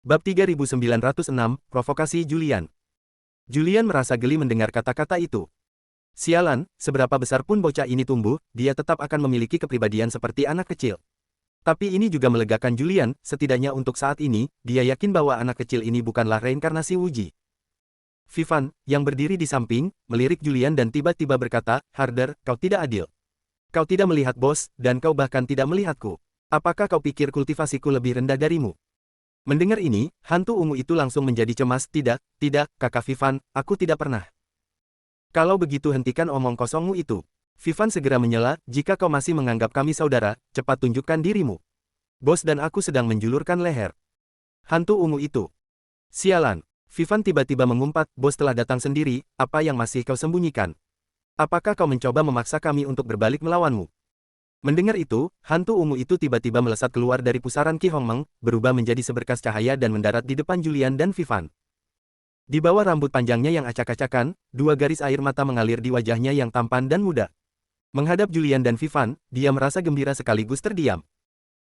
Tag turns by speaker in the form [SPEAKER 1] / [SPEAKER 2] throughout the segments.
[SPEAKER 1] Bab 3906, Provokasi Julian. Julian merasa geli mendengar kata-kata itu. Sialan, seberapa besar pun bocah ini tumbuh, dia tetap akan memiliki kepribadian seperti anak kecil. Tapi ini juga melegakan Julian, setidaknya untuk saat ini, dia yakin bahwa anak kecil ini bukanlah reinkarnasi Wuji. Vivan, yang berdiri di samping, melirik Julian dan tiba-tiba berkata, "Harder, kau tidak adil. Kau tidak melihat bos, dan kau bahkan tidak melihatku. Apakah kau pikir kultivasiku lebih rendah darimu?" Mendengar ini, hantu ungu itu langsung menjadi cemas. Tidak, kakak Vivan, aku tidak pernah. Kalau begitu hentikan omong kosongmu itu. Vivan segera menyela, jika kau masih menganggap kami saudara, cepat tunjukkan dirimu. Bos dan aku sedang menjulurkan leher. Hantu ungu itu. Sialan. Vivan tiba-tiba mengumpat, bos telah datang sendiri, apa yang masih kau sembunyikan? Apakah kau mencoba memaksa kami untuk berbalik melawanmu? Mendengar itu, hantu ungu itu tiba-tiba melesat keluar dari pusaran Ki Hongmeng, berubah menjadi seberkas cahaya dan mendarat di depan Julian dan Vivan. Di bawah rambut panjangnya yang acak-acakan, dua garis air mata mengalir di wajahnya yang tampan dan muda. Menghadap Julian dan Vivan, dia merasa gembira sekaligus terdiam.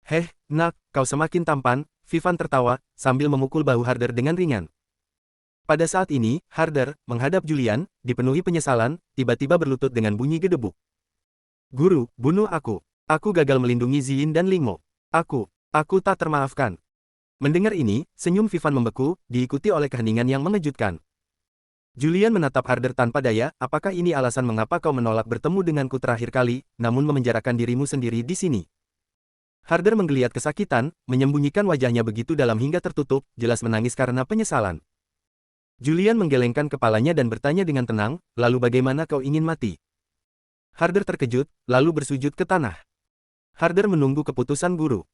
[SPEAKER 1] Heh, nak, kau semakin tampan, Vivan tertawa, sambil memukul bahu Harder dengan ringan. Pada saat ini, Harder, menghadap Julian, dipenuhi penyesalan, tiba-tiba berlutut dengan bunyi gedebuk. Guru, bunuh aku. Aku gagal melindungi Ziyin dan Lingmo. Aku tak termaafkan. Mendengar ini, senyum Vivan membeku, diikuti oleh keheningan yang mengejutkan. Julian menatap Harder tanpa daya, apakah ini alasan mengapa kau menolak bertemu denganku terakhir kali, namun memenjarakan dirimu sendiri di sini? Harder menggeliat kesakitan, menyembunyikan wajahnya begitu dalam hingga tertutup, jelas menangis karena penyesalan. Julian menggelengkan kepalanya dan bertanya dengan tenang, lalu bagaimana kau ingin mati? Harder terkejut, lalu bersujud ke tanah. Harder menunggu keputusan guru.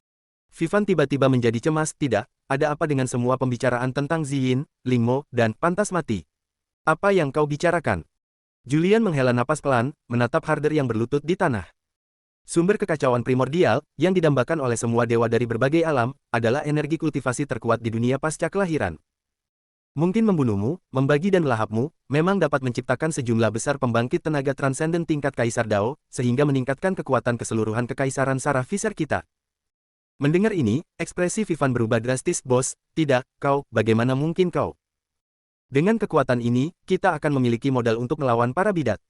[SPEAKER 1] Vivan tiba-tiba menjadi cemas, tidak, ada apa dengan semua pembicaraan tentang Ziyin, Lingmo, dan pantas mati? Apa yang kau bicarakan? Julian menghela napas pelan, menatap Harder yang berlutut di tanah. Sumber kekacauan primordial, yang didambakan oleh semua dewa dari berbagai alam, adalah energi kultivasi terkuat di dunia pasca kelahiran. Mungkin membunuhmu, membagi dan melahapmu, memang dapat menciptakan sejumlah besar pembangkit tenaga transenden tingkat Kaisar Dao, sehingga meningkatkan kekuatan keseluruhan kekaisaran Sarah Fisher kita. Mendengar ini, ekspresi Vivan berubah drastis, bos, tidak, kau, bagaimana mungkin kau? Dengan kekuatan ini, kita akan memiliki modal untuk melawan para bidat.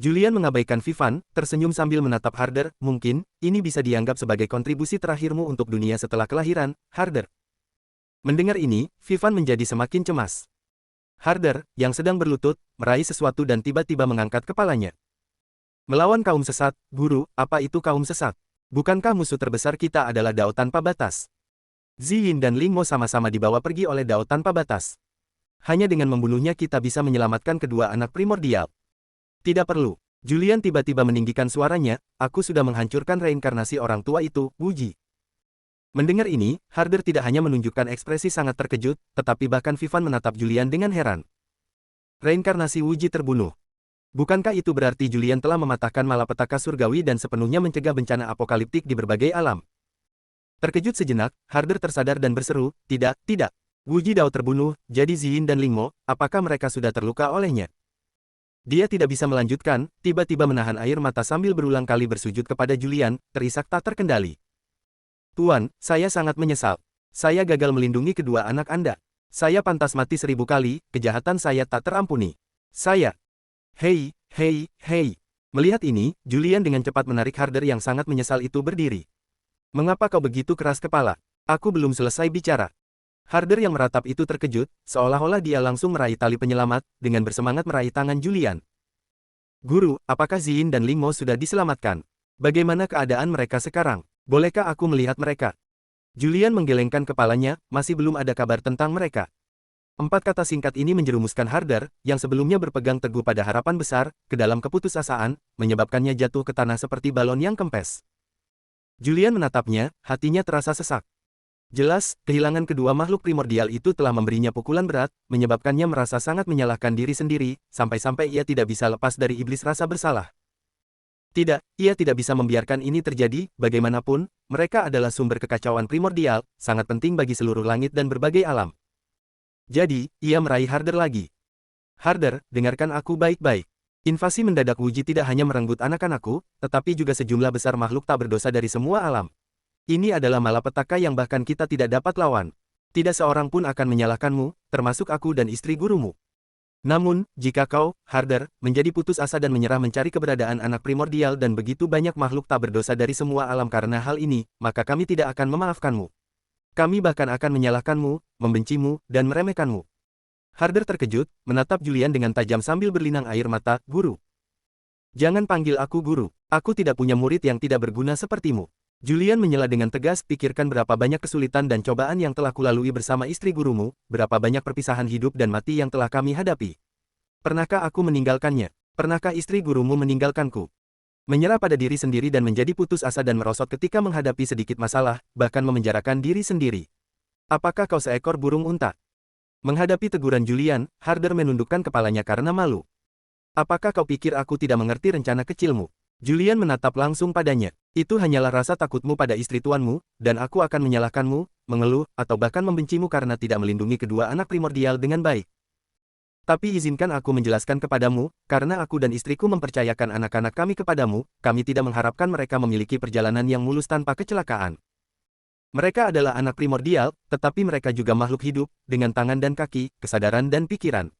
[SPEAKER 1] Julian mengabaikan Vivan, tersenyum sambil menatap Harder, mungkin, ini bisa dianggap sebagai kontribusi terakhirmu untuk dunia setelah kelahiran, Harder. Mendengar ini, Vivan menjadi semakin cemas. Harder, yang sedang berlutut, meraih sesuatu dan tiba-tiba mengangkat kepalanya. Melawan kaum sesat, guru, apa itu kaum sesat? Bukankah musuh terbesar kita adalah Dao tanpa batas? Ziyin dan Lingmo sama-sama dibawa pergi oleh Dao tanpa batas. Hanya dengan membunuhnya kita bisa menyelamatkan kedua anak primordial. Tidak perlu. Julian tiba-tiba meninggikan suaranya, aku sudah menghancurkan reinkarnasi orang tua itu, Wuji. Mendengar ini, Harder tidak hanya menunjukkan ekspresi sangat terkejut, tetapi bahkan Vivan menatap Julian dengan heran. Reinkarnasi Wuji terbunuh. Bukankah itu berarti Julian telah mematahkan malapetaka surgawi dan sepenuhnya mencegah bencana apokaliptik di berbagai alam? Terkejut sejenak, Harder tersadar dan berseru, tidak. Wuji Dao terbunuh, jadi Ziyin dan Lingmo, apakah mereka sudah terluka olehnya? Dia tidak bisa melanjutkan, tiba-tiba menahan air mata sambil berulang kali bersujud kepada Julian, terisak tak terkendali. Tuan, saya sangat menyesal. Saya gagal melindungi kedua anak Anda. Saya pantas mati 1000 kali, kejahatan saya tak terampuni. Saya. Hei. Melihat ini, Julian dengan cepat menarik Harder yang sangat menyesal itu berdiri. Mengapa kau begitu keras kepala? Aku belum selesai bicara. Harder yang meratap itu terkejut, seolah-olah dia langsung meraih tali penyelamat, dengan bersemangat meraih tangan Julian. Guru, apakah Ziyin dan Lingmo sudah diselamatkan? Bagaimana keadaan mereka sekarang? Bolehkah aku melihat mereka? Julian menggelengkan kepalanya, masih belum ada kabar tentang mereka. 4 kata singkat ini menjerumuskan Harder, yang sebelumnya berpegang teguh pada harapan besar, ke dalam keputusasaan, menyebabkannya jatuh ke tanah seperti balon yang kempes. Julian menatapnya, hatinya terasa sesak. Jelas, kehilangan kedua makhluk primordial itu telah memberinya pukulan berat, menyebabkannya merasa sangat menyalahkan diri sendiri, sampai-sampai ia tidak bisa lepas dari iblis rasa bersalah. Tidak, ia tidak bisa membiarkan ini terjadi, bagaimanapun, mereka adalah sumber kekacauan primordial, sangat penting bagi seluruh langit dan berbagai alam. Jadi, ia meraih Harder lagi. Harder, dengarkan aku baik-baik. Invasi mendadak Wuji tidak hanya merenggut anak-anakku, tetapi juga sejumlah besar makhluk tak berdosa dari semua alam. Ini adalah malapetaka yang bahkan kita tidak dapat lawan. Tidak seorang pun akan menyalahkanmu, termasuk aku dan istri gurumu. Namun, jika kau, Harder, menjadi putus asa dan menyerah mencari keberadaan anak primordial dan begitu banyak makhluk tak berdosa dari semua alam karena hal ini, maka kami tidak akan memaafkanmu. Kami bahkan akan menyalahkanmu, membencimu, dan meremehkanmu. Harder terkejut, menatap Julian dengan tajam sambil berlinang air mata, Guru. Jangan panggil aku guru, aku tidak punya murid yang tidak berguna sepertimu. Julian menyela dengan tegas, pikirkan berapa banyak kesulitan dan cobaan yang telah kulalui bersama istri gurumu, berapa banyak perpisahan hidup dan mati yang telah kami hadapi. Pernahkah aku meninggalkannya? Pernahkah istri gurumu meninggalkanku? Menyerah pada diri sendiri dan menjadi putus asa dan merosot ketika menghadapi sedikit masalah, bahkan memenjarakan diri sendiri. Apakah kau seekor burung unta? Menghadapi teguran Julian, Harder menundukkan kepalanya karena malu. Apakah kau pikir aku tidak mengerti rencana kecilmu? Julian menatap langsung padanya. Itu hanyalah rasa takutmu pada istri tuanmu, dan aku akan menyalahkanmu, mengeluh, atau bahkan membencimu karena tidak melindungi kedua anak primordial dengan baik. Tapi izinkan aku menjelaskan kepadamu, karena aku dan istriku mempercayakan anak-anak kami kepadamu, kami tidak mengharapkan mereka memiliki perjalanan yang mulus tanpa kecelakaan. Mereka adalah anak primordial, tetapi mereka juga makhluk hidup, dengan tangan dan kaki, kesadaran dan pikiran.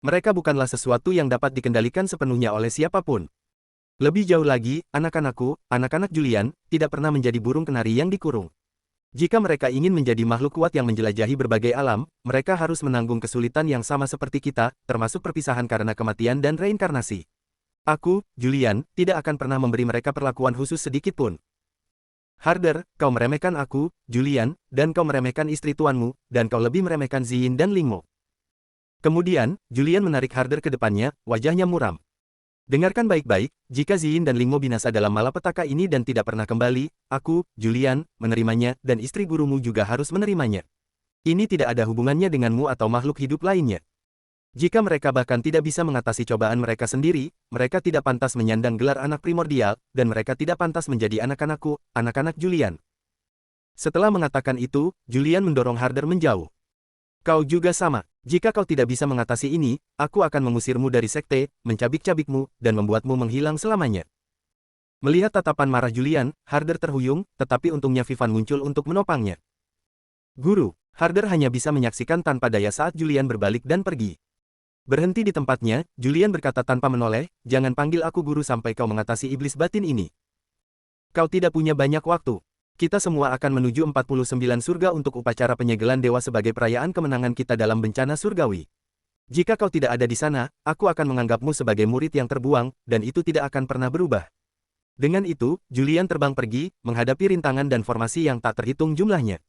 [SPEAKER 1] Mereka bukanlah sesuatu yang dapat dikendalikan sepenuhnya oleh siapapun. Lebih jauh lagi, anak-anakku, anak-anak Julian, tidak pernah menjadi burung kenari yang dikurung. Jika mereka ingin menjadi makhluk kuat yang menjelajahi berbagai alam, mereka harus menanggung kesulitan yang sama seperti kita, termasuk perpisahan karena kematian dan reinkarnasi. Aku, Julian, tidak akan pernah memberi mereka perlakuan khusus sedikit pun. Harder, kau meremehkan aku, Julian, dan kau meremehkan istri tuanmu, dan kau lebih meremehkan Ziyin dan Lingmo. Kemudian, Julian menarik Harder ke depannya, wajahnya muram. Dengarkan baik-baik, jika Ziyin dan Lingmo binasa dalam malapetaka ini dan tidak pernah kembali, aku, Julian, menerimanya, dan istri gurumu juga harus menerimanya. Ini tidak ada hubungannya denganmu atau makhluk hidup lainnya. Jika mereka bahkan tidak bisa mengatasi cobaan mereka sendiri, mereka tidak pantas menyandang gelar anak primordial, dan mereka tidak pantas menjadi anak-anakku, anak-anak Julian. Setelah mengatakan itu, Julian mendorong Harder menjauh. Kau juga sama. Jika kau tidak bisa mengatasi ini, aku akan mengusirmu dari sekte, mencabik-cabikmu, dan membuatmu menghilang selamanya. Melihat tatapan marah Julian, Harder terhuyung, tetapi untungnya Vivan muncul untuk menopangnya. Guru, Harder hanya bisa menyaksikan tanpa daya saat Julian berbalik dan pergi. Berhenti di tempatnya, Julian berkata tanpa menoleh, jangan panggil aku guru sampai kau mengatasi iblis batin ini. Kau tidak punya banyak waktu. Kita semua akan menuju 49 surga untuk upacara penyegelan dewa sebagai perayaan kemenangan kita dalam bencana surgawi. Jika kau tidak ada di sana, aku akan menganggapmu sebagai murid yang terbuang, dan itu tidak akan pernah berubah. Dengan itu, Julian terbang pergi, menghadapi rintangan dan formasi yang tak terhitung jumlahnya.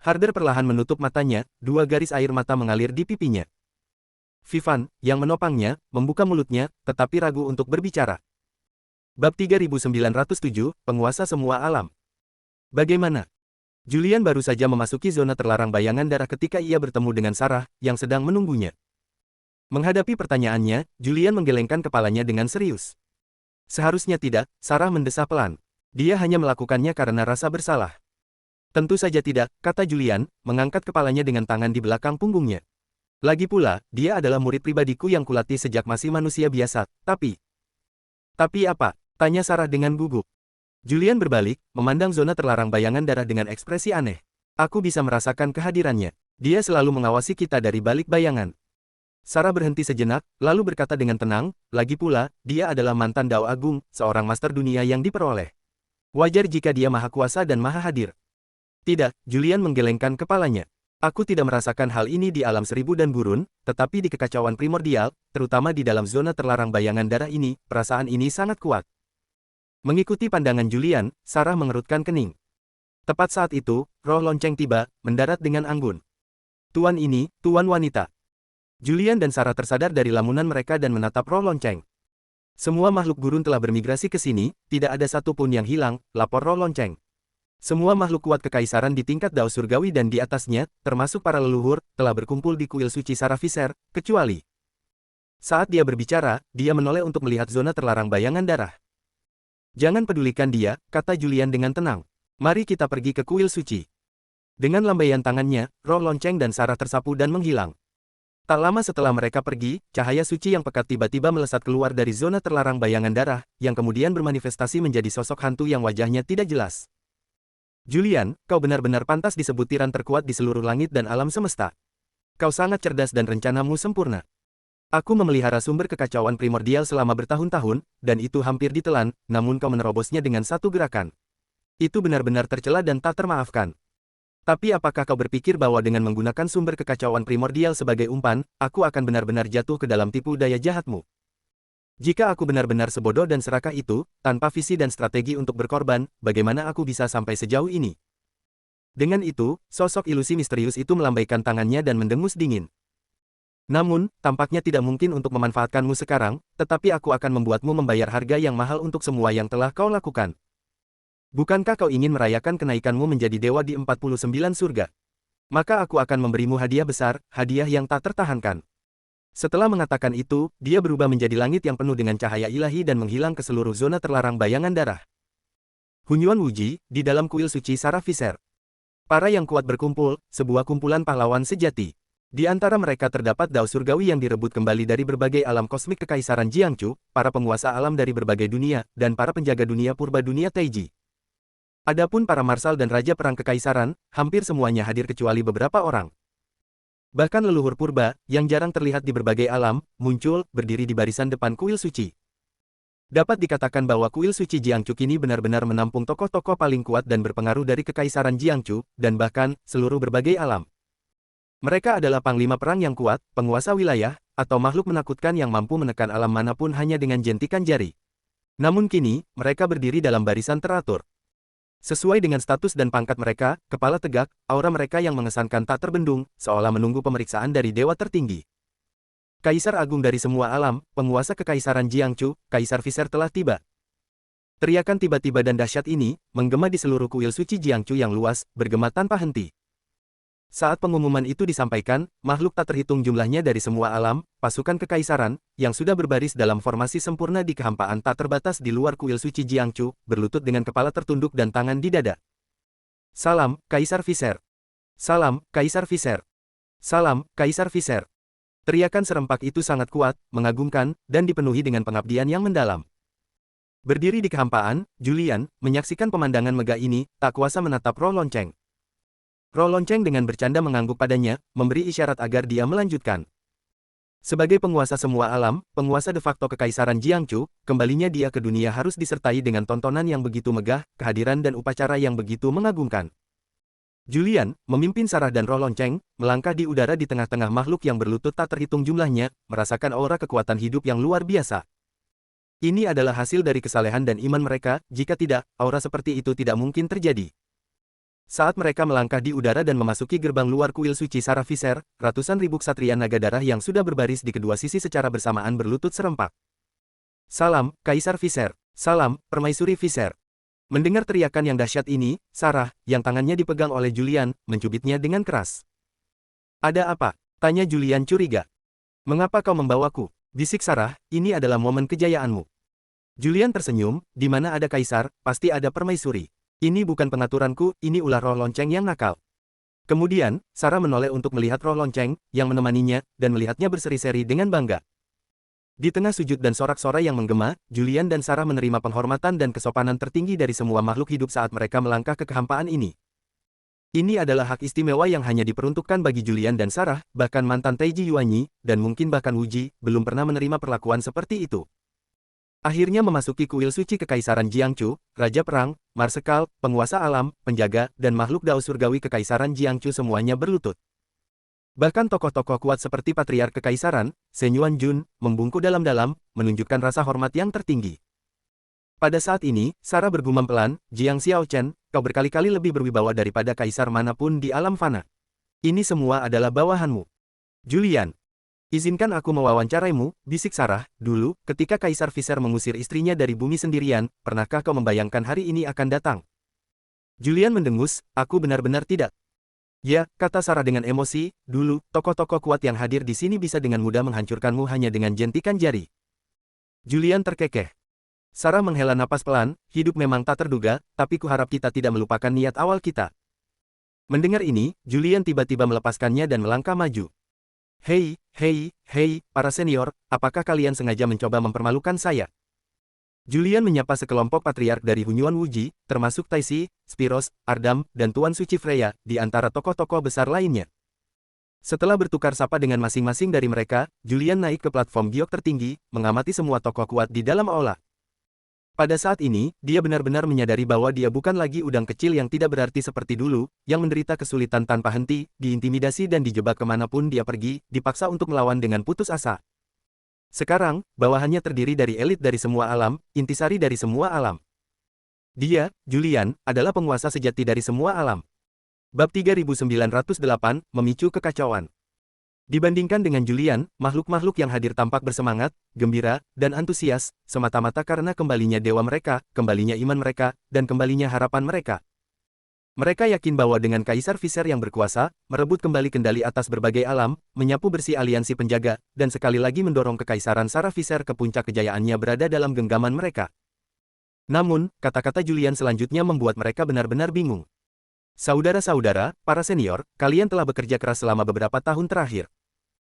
[SPEAKER 1] Harder perlahan menutup matanya, dua garis air mata mengalir di pipinya. Vivan, yang menopangnya, membuka mulutnya, tetapi ragu untuk berbicara. Bab 3907, Penguasa Semua Alam. Bagaimana? Julian baru saja memasuki zona terlarang bayangan darah ketika ia bertemu dengan Sarah, yang sedang menunggunya. Menghadapi pertanyaannya, Julian menggelengkan kepalanya dengan serius. Seharusnya tidak, Sarah mendesah pelan. Dia hanya melakukannya karena rasa bersalah. Tentu saja tidak, kata Julian, mengangkat kepalanya dengan tangan di belakang punggungnya. Lagi pula, dia adalah murid pribadiku yang kulatih sejak masih manusia biasa, tapi... Tapi apa? Tanya Sarah dengan gugup. Julian berbalik, memandang zona terlarang bayangan darah dengan ekspresi aneh. Aku bisa merasakan kehadirannya. Dia selalu mengawasi kita dari balik bayangan. Sarah berhenti sejenak, lalu berkata dengan tenang, lagi pula, dia adalah mantan Dao Agung, seorang master dunia yang diperoleh. Wajar jika dia maha kuasa dan maha hadir. Tidak, Julian menggelengkan kepalanya. Aku tidak merasakan hal ini di alam seribu dan gurun, tetapi di kekacauan primordial, terutama di dalam zona terlarang bayangan darah ini, perasaan ini sangat kuat. Mengikuti pandangan Julian, Sarah mengerutkan kening. Tepat saat itu, roh lonceng tiba, mendarat dengan anggun. Tuan ini, tuan wanita. Julian dan Sarah tersadar dari lamunan mereka dan menatap roh lonceng. Semua makhluk gurun telah bermigrasi ke sini, tidak ada satupun yang hilang, lapor roh lonceng. Semua makhluk kuat kekaisaran di tingkat Dao Surgawi dan di atasnya, termasuk para leluhur, telah berkumpul di kuil suci Sarah Visser, kecuali. Saat dia berbicara, dia menoleh untuk melihat zona terlarang bayangan darah. Jangan pedulikan dia, kata Julian dengan tenang. Mari kita pergi ke kuil suci. Dengan lambaian tangannya, roh lonceng dan Sarah tersapu dan menghilang. Tak lama setelah mereka pergi, cahaya suci yang pekat tiba-tiba melesat keluar dari zona terlarang bayangan darah, yang kemudian bermanifestasi menjadi sosok hantu yang wajahnya tidak jelas. Julian, kau benar-benar pantas disebut tiran terkuat di seluruh langit dan alam semesta. Kau sangat cerdas dan rencanamu sempurna. Aku memelihara sumber kekacauan primordial selama bertahun-tahun, dan itu hampir ditelan, namun kau menerobosnya dengan satu gerakan. Itu benar-benar tercela dan tak termaafkan. Tapi apakah kau berpikir bahwa dengan menggunakan sumber kekacauan primordial sebagai umpan, aku akan benar-benar jatuh ke dalam tipu daya jahatmu? Jika aku benar-benar sebodoh dan serakah itu, tanpa visi dan strategi untuk berkorban, bagaimana aku bisa sampai sejauh ini? Dengan itu, sosok ilusi misterius itu melambaikan tangannya dan mendengus dingin. Namun, tampaknya tidak mungkin untuk memanfaatkanmu sekarang, tetapi aku akan membuatmu membayar harga yang mahal untuk semua yang telah kau lakukan. Bukankah kau ingin merayakan kenaikanmu menjadi dewa di 49 surga? Maka aku akan memberimu hadiah besar, hadiah yang tak tertahankan. Setelah mengatakan itu, dia berubah menjadi langit yang penuh dengan cahaya ilahi dan menghilang ke seluruh zona terlarang bayangan darah. Hunyuan Wuji, di dalam kuil suci Sarah Visser. Para yang kuat berkumpul, sebuah kumpulan pahlawan sejati. Di antara mereka terdapat Dao Surgawi yang direbut kembali dari berbagai alam kosmik Kekaisaran Jiangchu, para penguasa alam dari berbagai dunia, dan para penjaga dunia purba dunia Taiji. Adapun para marsal dan raja perang Kekaisaran, hampir semuanya hadir kecuali beberapa orang. Bahkan leluhur purba, yang jarang terlihat di berbagai alam, muncul, berdiri di barisan depan kuil suci. Dapat dikatakan bahwa kuil suci Jiangchu kini benar-benar menampung tokoh-tokoh paling kuat dan berpengaruh dari Kekaisaran Jiangchu, dan bahkan, seluruh berbagai alam. Mereka adalah panglima perang yang kuat, penguasa wilayah, atau makhluk menakutkan yang mampu menekan alam manapun hanya dengan jentikan jari. Namun kini, mereka berdiri dalam barisan teratur. Sesuai dengan status dan pangkat mereka, kepala tegak, aura mereka yang mengesankan tak terbendung, seolah menunggu pemeriksaan dari dewa tertinggi. Kaisar Agung dari semua alam, penguasa Kekaisaran Jiangchu, Kaisar Visser telah tiba. Teriakan tiba-tiba dan dahsyat ini, menggema di seluruh kuil suci Jiangchu yang luas, bergema tanpa henti. Saat pengumuman itu disampaikan, makhluk tak terhitung jumlahnya dari semua alam, pasukan kekaisaran, yang sudah berbaris dalam formasi sempurna di kehampaan tak terbatas di luar kuil suci Jiangchu, berlutut dengan kepala tertunduk dan tangan di dada. Salam, Kaisar Visser. Salam, Kaisar Visser. Salam, Kaisar Visser. Teriakan serempak itu sangat kuat, mengagumkan, dan dipenuhi dengan pengabdian yang mendalam. Berdiri di kehampaan, Julian, menyaksikan pemandangan megah ini, tak kuasa menatap roh lonceng. Roh lonceng dengan bercanda mengangguk padanya, memberi isyarat agar dia melanjutkan. Sebagai penguasa semua alam, penguasa de facto Kekaisaran Jiangchu, kembalinya dia ke dunia harus disertai dengan tontonan yang begitu megah, kehadiran dan upacara yang begitu mengagumkan. Julian, memimpin Sarah dan roh lonceng, melangkah di udara di tengah-tengah makhluk yang berlutut tak terhitung jumlahnya, merasakan aura kekuatan hidup yang luar biasa. Ini adalah hasil dari kesalehan dan iman mereka, jika tidak, aura seperti itu tidak mungkin terjadi. Saat mereka melangkah di udara dan memasuki gerbang luar kuil suci Sarah Visser, ratusan ribu ksatria naga darah yang sudah berbaris di kedua sisi secara bersamaan berlutut serempak. Salam, Kaisar Visser. Salam, Permaisuri Visser. Mendengar teriakan yang dahsyat ini, Sarah, yang tangannya dipegang oleh Julian, mencubitnya dengan keras. Ada apa? Tanya Julian curiga. Mengapa kau membawaku? Bisik Sarah, ini adalah momen kejayaanmu. Julian tersenyum, di mana ada Kaisar, pasti ada Permaisuri. Ini bukan pengaturanku, ini ulah roh lonceng yang nakal. Kemudian, Sarah menoleh untuk melihat roh lonceng, yang menemaninya, dan melihatnya berseri-seri dengan bangga. Di tengah sujud dan sorak-sorai yang menggema, Julian dan Sarah menerima penghormatan dan kesopanan tertinggi dari semua makhluk hidup saat mereka melangkah ke kehampaan ini. Ini adalah hak istimewa yang hanya diperuntukkan bagi Julian dan Sarah, bahkan mantan Taiji Yuanyi, dan mungkin bahkan Wuji, belum pernah menerima perlakuan seperti itu. Akhirnya memasuki kuil suci Kekaisaran Jiangchu, Raja Perang, Marsekal, Penguasa Alam, Penjaga, dan makhluk Dao Surgawi Kekaisaran Jiangchu semuanya berlutut. Bahkan tokoh-tokoh kuat seperti Patriark Kekaisaran, Shen Yuanjun, membungkuk dalam-dalam, menunjukkan rasa hormat yang tertinggi. Pada saat ini, Sarah bergumam pelan, Jiang Xiaochen, kau berkali-kali lebih berwibawa daripada kaisar manapun di alam fana. Ini semua adalah bawahanmu. Julian. Izinkan aku mewawancaraimu, bisik Sarah, dulu, ketika Kaisar Visser mengusir istrinya dari bumi sendirian, pernahkah kau membayangkan hari ini akan datang? Julian mendengus, aku benar-benar tidak. Ya, kata Sarah dengan emosi, dulu, tokoh-tokoh kuat yang hadir di sini bisa dengan mudah menghancurkanmu hanya dengan jentikan jari. Julian terkekeh. Sarah menghela napas pelan, hidup memang tak terduga, tapi kuharap kita tidak melupakan niat awal kita. Mendengar ini, Julian tiba-tiba melepaskannya dan melangkah maju. Hei, para senior, apakah kalian sengaja mencoba mempermalukan saya? Julian menyapa sekelompok patriark dari Hunyuan Wuji, termasuk Taisi, Spiros, Ardam, dan Tuan Suci Freya, di antara tokoh-tokoh besar lainnya. Setelah bertukar sapa dengan masing-masing dari mereka, Julian naik ke platform giok tertinggi, mengamati semua tokoh kuat di dalam aula. Pada saat ini, dia benar-benar menyadari bahwa dia bukan lagi udang kecil yang tidak berarti seperti dulu, yang menderita kesulitan tanpa henti, diintimidasi dan dijebak kemanapun dia pergi, dipaksa untuk melawan dengan putus asa. Sekarang, bawahannya terdiri dari elit dari semua alam, intisari dari semua alam. Dia, Julian, adalah penguasa sejati dari semua alam. Bab 3908, Memicu Kekacauan. Dibandingkan dengan Julian, makhluk-makhluk yang hadir tampak bersemangat, gembira, dan antusias, semata-mata karena kembalinya dewa mereka, kembalinya iman mereka, dan kembalinya harapan mereka. Mereka yakin bahwa dengan Kaisar Viser yang berkuasa, merebut kembali kendali atas berbagai alam, menyapu bersih aliansi penjaga, dan sekali lagi mendorong Kekaisaran Sarah Viser ke puncak kejayaannya berada dalam genggaman mereka. Namun, kata-kata Julian selanjutnya membuat mereka benar-benar bingung. Saudara-saudara, para senior, kalian telah bekerja keras selama beberapa tahun terakhir.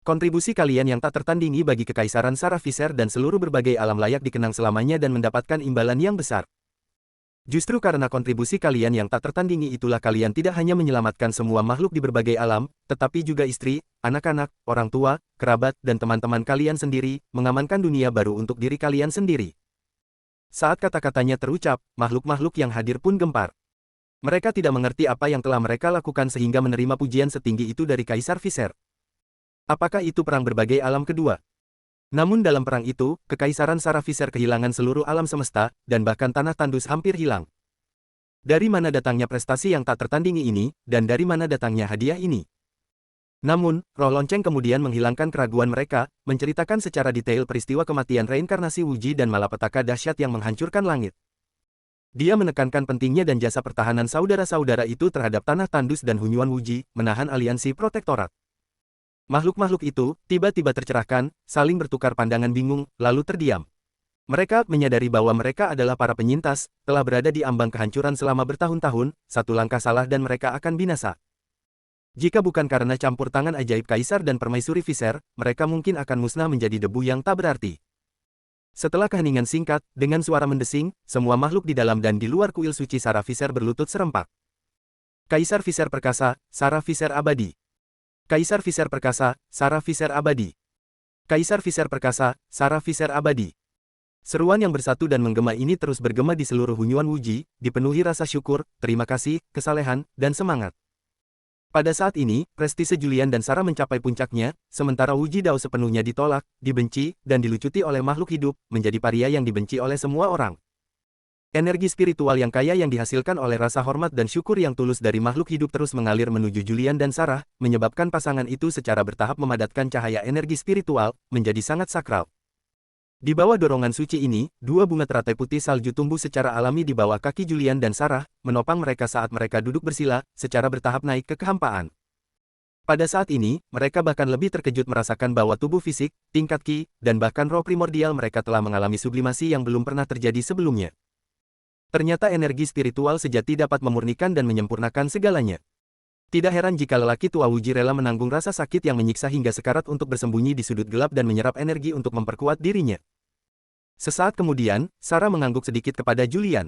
[SPEAKER 1] Kontribusi kalian yang tak tertandingi bagi Kekaisaran Sarah Viser dan seluruh berbagai alam layak dikenang selamanya dan mendapatkan imbalan yang besar. Justru karena kontribusi kalian yang tak tertandingi itulah kalian tidak hanya menyelamatkan semua makhluk di berbagai alam, tetapi juga istri, anak-anak, orang tua, kerabat, dan teman-teman kalian sendiri, mengamankan dunia baru untuk diri kalian sendiri. Saat kata-katanya terucap, makhluk-makhluk yang hadir pun gempar. Mereka tidak mengerti apa yang telah mereka lakukan sehingga menerima pujian setinggi itu dari Kaisar Viser. Apakah itu perang berbagai alam kedua? Namun dalam perang itu, Kekaisaran Sarah Viser kehilangan seluruh alam semesta, dan bahkan tanah tandus hampir hilang. Dari mana datangnya prestasi yang tak tertandingi ini, dan dari mana datangnya hadiah ini? Namun, roh lonceng kemudian menghilangkan keraguan mereka, menceritakan secara detail peristiwa kematian reinkarnasi Wuji dan malapetaka dahsyat yang menghancurkan langit. Dia menekankan pentingnya dan jasa pertahanan saudara-saudara itu terhadap tanah tandus dan Hunyuan Wuji, menahan aliansi protektorat. Makhluk-makhluk itu tiba-tiba tercerahkan, saling bertukar pandangan bingung, lalu terdiam. Mereka menyadari bahwa mereka adalah para penyintas, telah berada di ambang kehancuran selama bertahun-tahun, satu langkah salah dan mereka akan binasa. Jika bukan karena campur tangan ajaib Kaisar dan Permaisuri Viser, mereka mungkin akan musnah menjadi debu yang tak berarti. Setelah keheningan singkat, dengan suara mendesing, semua makhluk di dalam dan di luar kuil suci Sarah Viser berlutut serempak. Kaisar Viser perkasa, Sarah Viser abadi. Kaisar Viser perkasa, Sarah Viser abadi. Kaisar Viser perkasa, Sarah Viser abadi. Seruan yang bersatu dan menggema ini terus bergema di seluruh Hunyuan Wuji, dipenuhi rasa syukur, terima kasih, kesalehan, dan semangat. Pada saat ini, prestise Julian dan Sarah mencapai puncaknya, sementara Wuji Dao sepenuhnya ditolak, dibenci, dan dilucuti oleh makhluk hidup, menjadi paria yang dibenci oleh semua orang. Energi spiritual yang kaya yang dihasilkan oleh rasa hormat dan syukur yang tulus dari makhluk hidup terus mengalir menuju Julian dan Sarah, menyebabkan pasangan itu secara bertahap memadatkan cahaya energi spiritual, menjadi sangat sakral. Di bawah dorongan suci ini, dua bunga teratai putih salju tumbuh secara alami di bawah kaki Julian dan Sarah, menopang mereka saat mereka duduk bersila, secara bertahap naik ke kehampaan. Pada saat ini, mereka bahkan lebih terkejut merasakan bahwa tubuh fisik, tingkat ki, dan bahkan roh primordial mereka telah mengalami sublimasi yang belum pernah terjadi sebelumnya. Ternyata energi spiritual sejati dapat memurnikan dan menyempurnakan segalanya. Tidak heran jika lelaki tua Wuji rela menanggung rasa sakit yang menyiksa hingga sekarat untuk bersembunyi di sudut gelap dan menyerap energi untuk memperkuat dirinya. Sesaat kemudian, Sarah mengangguk sedikit kepada Julian.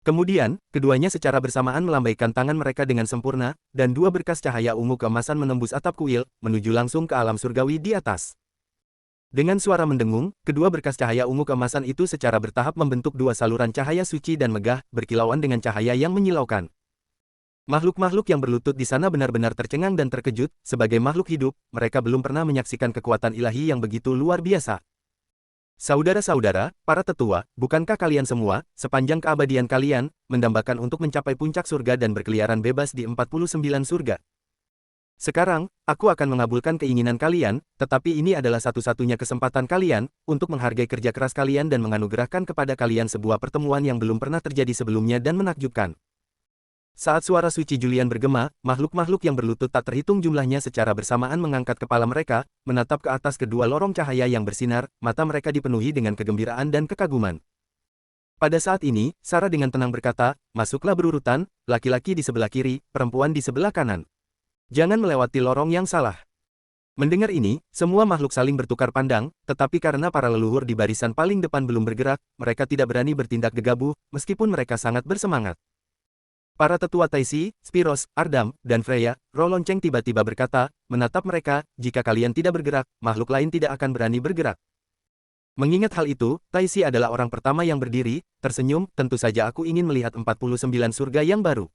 [SPEAKER 1] Kemudian, keduanya secara bersamaan melambaikan tangan mereka dengan sempurna, dan dua berkas cahaya ungu keemasan menembus atap kuil, menuju langsung ke alam surgawi di atas. Dengan suara mendengung, kedua berkas cahaya ungu keemasan itu secara bertahap membentuk dua saluran cahaya suci dan megah, berkilauan dengan cahaya yang menyilaukan. Makhluk-makhluk yang berlutut di sana benar-benar tercengang dan terkejut, sebagai makhluk hidup, mereka belum pernah menyaksikan kekuatan ilahi yang begitu luar biasa. Saudara-saudara, para tetua, bukankah kalian semua, sepanjang keabadian kalian, mendambakan untuk mencapai puncak surga dan berkeliaran bebas di 49 surga? Sekarang, aku akan mengabulkan keinginan kalian, tetapi ini adalah satu-satunya kesempatan kalian, untuk menghargai kerja keras kalian dan menganugerahkan kepada kalian sebuah pertemuan yang belum pernah terjadi sebelumnya dan menakjubkan. Saat suara suci Julian bergema, makhluk-makhluk yang berlutut tak terhitung jumlahnya secara bersamaan mengangkat kepala mereka, menatap ke atas kedua lorong cahaya yang bersinar, mata mereka dipenuhi dengan kegembiraan dan kekaguman. Pada saat ini, Sarah dengan tenang berkata, masuklah berurutan, laki-laki di sebelah kiri, perempuan di sebelah kanan. Jangan melewati lorong yang salah. Mendengar ini, semua makhluk saling bertukar pandang, tetapi karena para leluhur di barisan paling depan belum bergerak, mereka tidak berani bertindak gegabah, meskipun mereka sangat bersemangat. Para tetua Taisi, Spiros, Ardam, dan Freya, roh lonceng tiba-tiba berkata, menatap mereka, jika kalian tidak bergerak, makhluk lain tidak akan berani bergerak. Mengingat hal itu, Taisi adalah orang pertama yang berdiri, tersenyum, tentu saja aku ingin melihat 49 surga yang baru.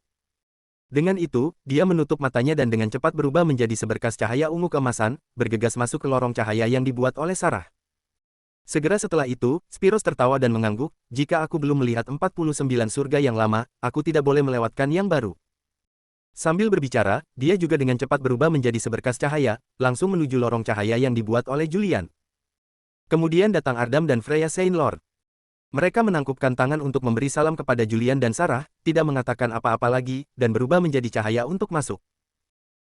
[SPEAKER 1] Dengan itu, dia menutup matanya dan dengan cepat berubah menjadi seberkas cahaya ungu keemasan, bergegas masuk ke lorong cahaya yang dibuat oleh Sarah. Segera setelah itu, Spiros tertawa dan mengangguk, jika aku belum melihat 49 surga yang lama, aku tidak boleh melewatkan yang baru. Sambil berbicara, dia juga dengan cepat berubah menjadi seberkas cahaya, langsung menuju lorong cahaya yang dibuat oleh Julian. Kemudian datang Ardam dan Freya Saint Lord. Mereka menangkupkan tangan untuk memberi salam kepada Julian dan Sarah, tidak mengatakan apa-apa lagi, dan berubah menjadi cahaya untuk masuk.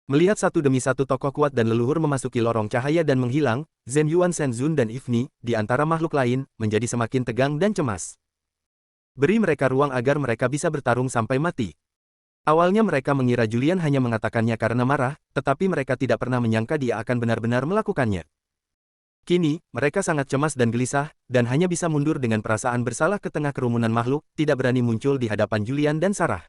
[SPEAKER 1] Melihat satu demi satu tokoh kuat dan leluhur memasuki lorong cahaya dan menghilang, Zhen Yuan Shenzun dan Ifni, di antara makhluk lain, menjadi semakin tegang dan cemas. Beri mereka ruang agar mereka bisa bertarung sampai mati. Awalnya mereka mengira Julian hanya mengatakannya karena marah, tetapi mereka tidak pernah menyangka dia akan benar-benar melakukannya. Kini, mereka sangat cemas dan gelisah, dan hanya bisa mundur dengan perasaan bersalah ke tengah kerumunan makhluk, tidak berani muncul di hadapan Julian dan Sarah.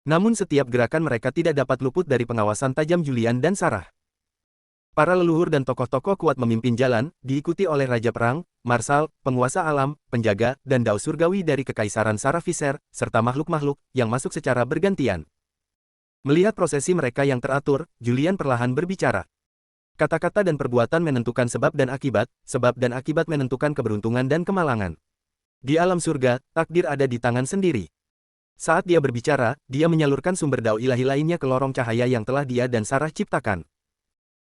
[SPEAKER 1] Namun setiap gerakan mereka tidak dapat luput dari pengawasan tajam Julian dan Sarah. Para leluhur dan tokoh-tokoh kuat memimpin jalan, diikuti oleh Raja Perang, Marsal, Penguasa Alam, Penjaga, dan Dao Surgawi dari Kekaisaran Sarah Viser, serta makhluk-makhluk yang masuk secara bergantian. Melihat prosesi mereka yang teratur, Julian perlahan berbicara. Kata-kata dan perbuatan menentukan sebab dan akibat menentukan keberuntungan dan kemalangan. Di alam surga, takdir ada di tangan sendiri. Saat dia berbicara, dia menyalurkan sumber dao ilahi lainnya ke lorong cahaya yang telah dia dan Sarah ciptakan.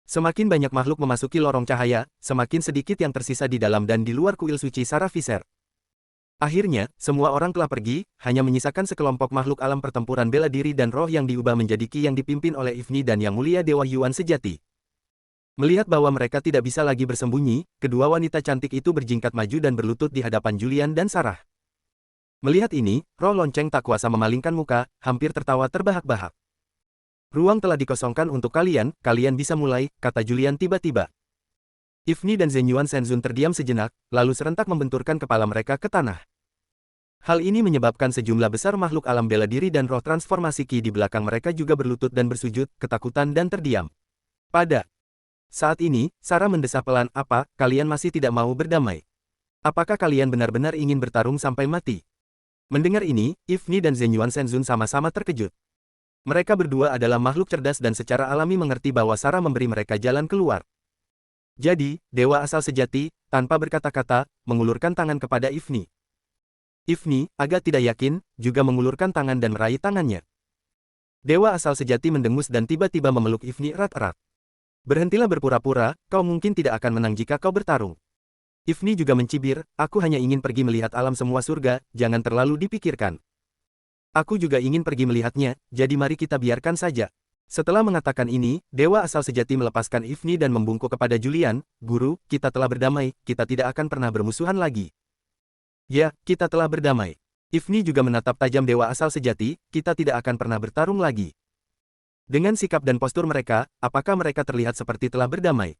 [SPEAKER 1] Semakin banyak makhluk memasuki lorong cahaya, semakin sedikit yang tersisa di dalam dan di luar kuil suci Sarah Viser. Akhirnya, semua orang telah pergi, hanya menyisakan sekelompok makhluk alam pertempuran bela diri dan roh yang diubah menjadi Ki yang dipimpin oleh Ifni dan Yang Mulia Dewa Yuan sejati. Melihat bahwa mereka tidak bisa lagi bersembunyi, kedua wanita cantik itu berjingkat maju dan berlutut di hadapan Julian dan Sarah. Melihat ini, roh lonceng tak kuasa memalingkan muka, hampir tertawa terbahak-bahak. Ruang telah dikosongkan untuk kalian, kalian bisa mulai, kata Julian tiba-tiba. Ifni dan Zhen Yuan Shenzun terdiam sejenak, lalu serentak membenturkan kepala mereka ke tanah. Hal ini menyebabkan sejumlah besar makhluk alam bela diri dan roh transformasi Ki di belakang mereka juga berlutut dan bersujud, ketakutan dan terdiam. Pada saat ini, Sarah mendesah pelan, apa, kalian masih tidak mau berdamai? Apakah kalian benar-benar ingin bertarung sampai mati? Mendengar ini, Ifni dan Zhen Yuan Shenzun sama-sama terkejut. Mereka berdua adalah makhluk cerdas dan secara alami mengerti bahwa Sarah memberi mereka jalan keluar. Jadi, dewa asal sejati, tanpa berkata-kata, mengulurkan tangan kepada Ifni. Ifni, agak tidak yakin, juga mengulurkan tangan dan meraih tangannya. Dewa asal sejati mendengus dan tiba-tiba memeluk Ifni erat-erat. Berhentilah berpura-pura, kau mungkin tidak akan menang jika kau bertarung. Ifni juga mencibir, aku hanya ingin pergi melihat alam semua surga, jangan terlalu dipikirkan. Aku juga ingin pergi melihatnya, jadi mari kita biarkan saja. Setelah mengatakan ini, dewa asal sejati melepaskan Ifni dan membungkuk kepada Julian, guru, kita telah berdamai, kita tidak akan pernah bermusuhan lagi. Ya, kita telah berdamai. Ifni juga menatap tajam dewa asal sejati, kita tidak akan pernah bertarung lagi. Dengan sikap dan postur mereka, apakah mereka terlihat seperti telah berdamai?